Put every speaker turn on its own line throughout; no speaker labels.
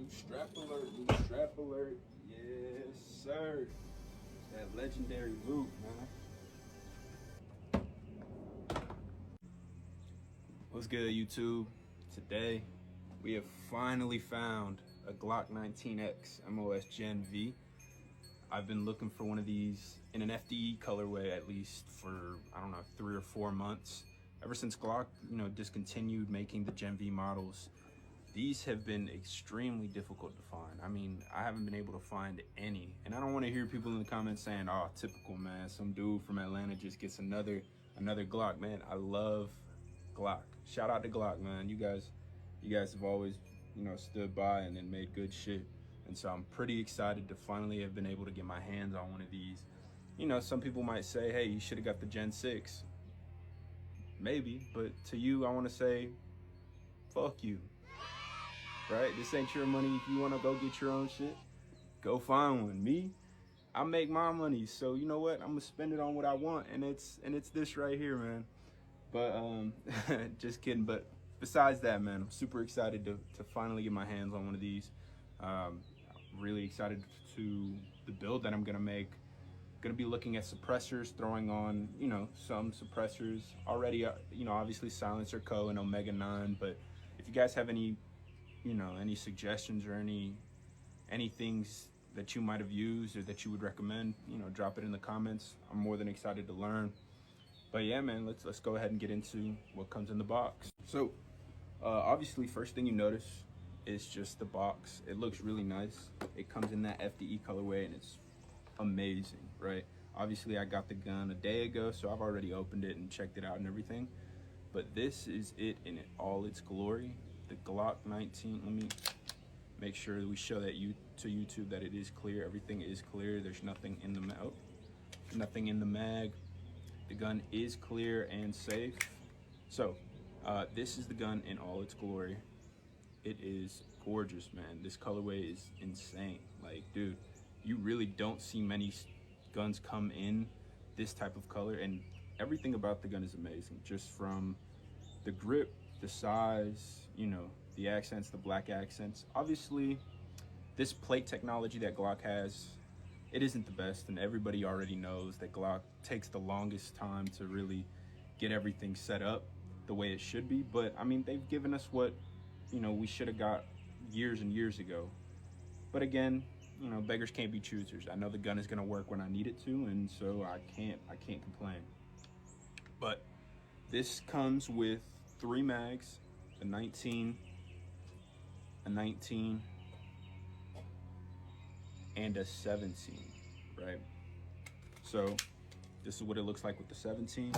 New strap alert, new strap alert. Yes, sir. That legendary loot, man. What's good, YouTube? Today, we have finally found a Glock 19X MOS Gen V. I've been looking for one of these in an FDE colorway at least for, I don't know, 3 or 4 months. Ever since Glock, discontinued making the Gen V models, these have been extremely difficult to find. I mean, I haven't been able to find any. And I don't want to hear people in the comments saying, oh, typical, man. Some dude from Atlanta just gets another Glock. Man, I love Glock. Shout out to Glock, man. You guys have always, stood by and made good shit. And so I'm pretty excited to finally have been able to get my hands on one of these. Some people might say, hey, you should have got the Gen 6. Maybe, but to you, I want to say, fuck you. Right? This ain't your money. If you want to go get your own shit, go find one. Me, I make my money. So you know what? I'm gonna spend it on what I want, and it's this right here, man. But just kidding. But besides that, man, I'm super excited to finally get my hands on one of these. Really excited to the build that I'm gonna make. Gonna be looking at suppressors, throwing on, some suppressors already, obviously Silencer Co. and Omega 9. But if you guys have any suggestions or any things that you might have used or that you would recommend, drop it in the comments. I'm more than excited to learn. But yeah, man, let's go ahead and get into what comes in the box. So obviously, first thing you notice is just the box. It looks really nice. It comes in that FDE colorway and it's amazing, right? Obviously, I got the gun a day ago, so I've already opened it and checked it out and everything. But this is it in all its glory. The Glock 19. Let me make sure that we show that to YouTube that it is clear. Everything is clear. There's nothing in the nothing in the mag. The gun is clear and safe. So this is the gun in all its glory. It is gorgeous, man. This colorway is insane. Like, dude, you really don't see many guns come in this type of color, and everything about the gun is amazing. Just from the grip, the size, the accents, the black accents. Obviously, this plate technology that Glock has, it isn't the best, and everybody already knows that Glock takes the longest time to really get everything set up the way it should be. But I mean, they've given us what, we should have got years and years ago. But again, beggars can't be choosers. I know the gun is gonna work when I need it to, and so I can't complain. But this comes with 3 mags, a 19, and a 17, right? So this is what it looks like with the 17.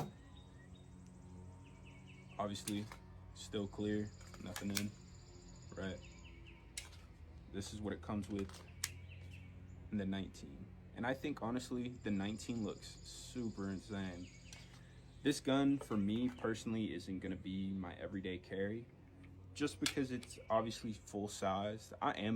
Obviously, still clear, nothing in, right? This is what it comes with in the 19. And I think, honestly, the 19 looks super insane. This gun, for me personally, isn't gonna be my everyday carry, just because it's obviously full size. I am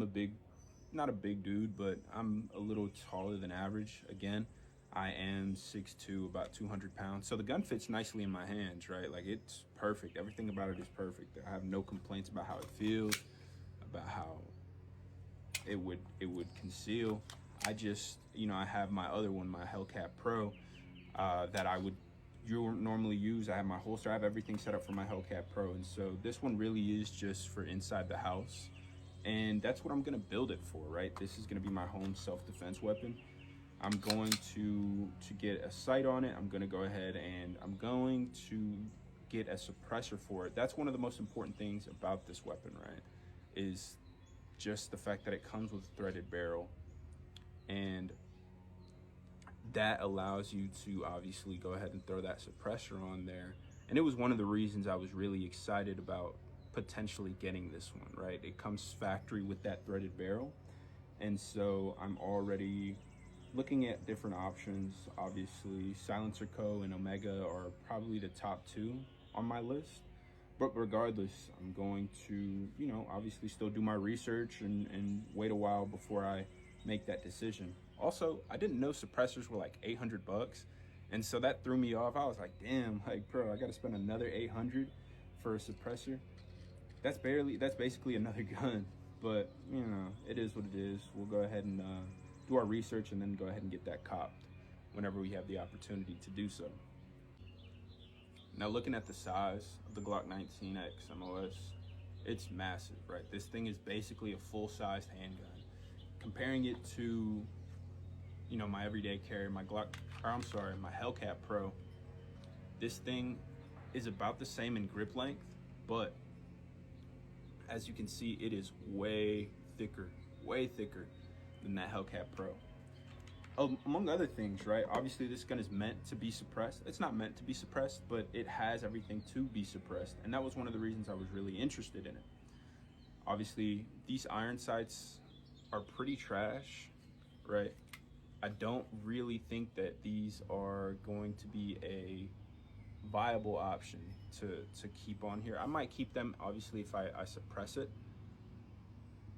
not a big dude, but I'm a little taller than average. Again, I am 6'2", about 200 pounds. So the gun fits nicely in my hands, right? Like, it's perfect. Everything about it is perfect. I have no complaints about how it feels, about how it would conceal. I just, I have my other one, my Hellcat Pro, that I would normally use. I have my holster. I have everything set up for my Hellcat Pro. And so this one really is just for inside the house. And that's what I'm gonna build it for, right? This is gonna be my home self-defense weapon. I'm going to get a sight on it. I'm gonna go ahead and I'm going to get a suppressor for it. That's one of the most important things about this weapon, right? Is just the fact that it comes with a threaded barrel. And that allows you to obviously go ahead and throw that suppressor on there. And it was one of the reasons I was really excited about potentially getting this one, right? It comes factory with that threaded barrel. And so I'm already looking at different options. Obviously, Silencer Co. and Omega are probably the top 2 on my list. But regardless, I'm going to, obviously still do my research and wait a while before I make that decision. Also, I didn't know suppressors were like 800 bucks. And so that threw me off. I was like, damn, like, bro, I got to spend another 800 for a suppressor. That's basically another gun. but you know, it is what it is. We'll go ahead and do our research and then go ahead and get that copped whenever we have the opportunity to do so. Now, looking at the size of the Glock 19X MOS, it's massive, right? This thing is basically a full-sized handgun. Comparing it to, you know, my everyday carry, my Hellcat Pro, this thing is about the same in grip length, but as you can see, it is way thicker than that Hellcat Pro. Among other things, right? Obviously, this gun is meant to be suppressed. It's not meant to be suppressed, but it has everything to be suppressed. And that was one of the reasons I was really interested in it. Obviously, these iron sights are pretty trash, right? I don't really think that these are going to be a viable option to keep on here. I might keep them, obviously, if I suppress it.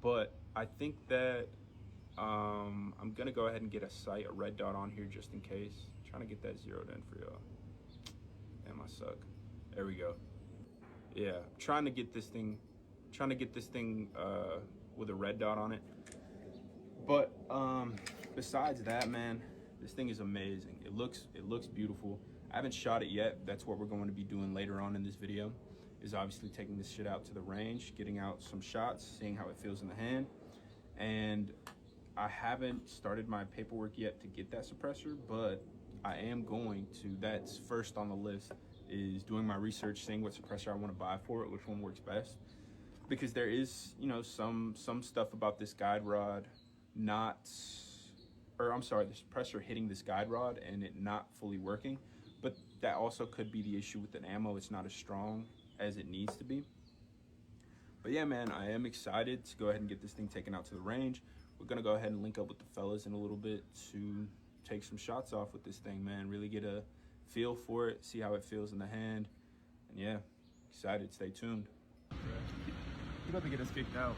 But I think that I'm gonna go ahead and get a red dot on here just in case. I'm trying to get that zeroed in for y'all. Damn, I suck. There we go. Yeah, trying to get this thing with a red dot on it. But besides that, man, this thing is amazing. It looks beautiful. I haven't shot it yet. That's what we're going to be doing later on in this video, is obviously taking this shit out to the range, getting out some shots, seeing how it feels in the hand. And I haven't started my paperwork yet to get that suppressor, but I am going to. That's first on the list, is doing my research, seeing what suppressor I want to buy for it, which one works best. Because there is, you know, some stuff about this guide rod the suppressor hitting this guide rod and it not fully working. But that also could be the issue with the ammo. It's not as strong as it needs to be. But yeah, man, I am excited to go ahead and get this thing taken out to the range. We're gonna go ahead and link up with the fellas in a little bit to take some shots off with this thing, man. Really get a feel for it, see how it feels in the hand. And yeah, excited. Stay tuned.
You're about to get us kicked out.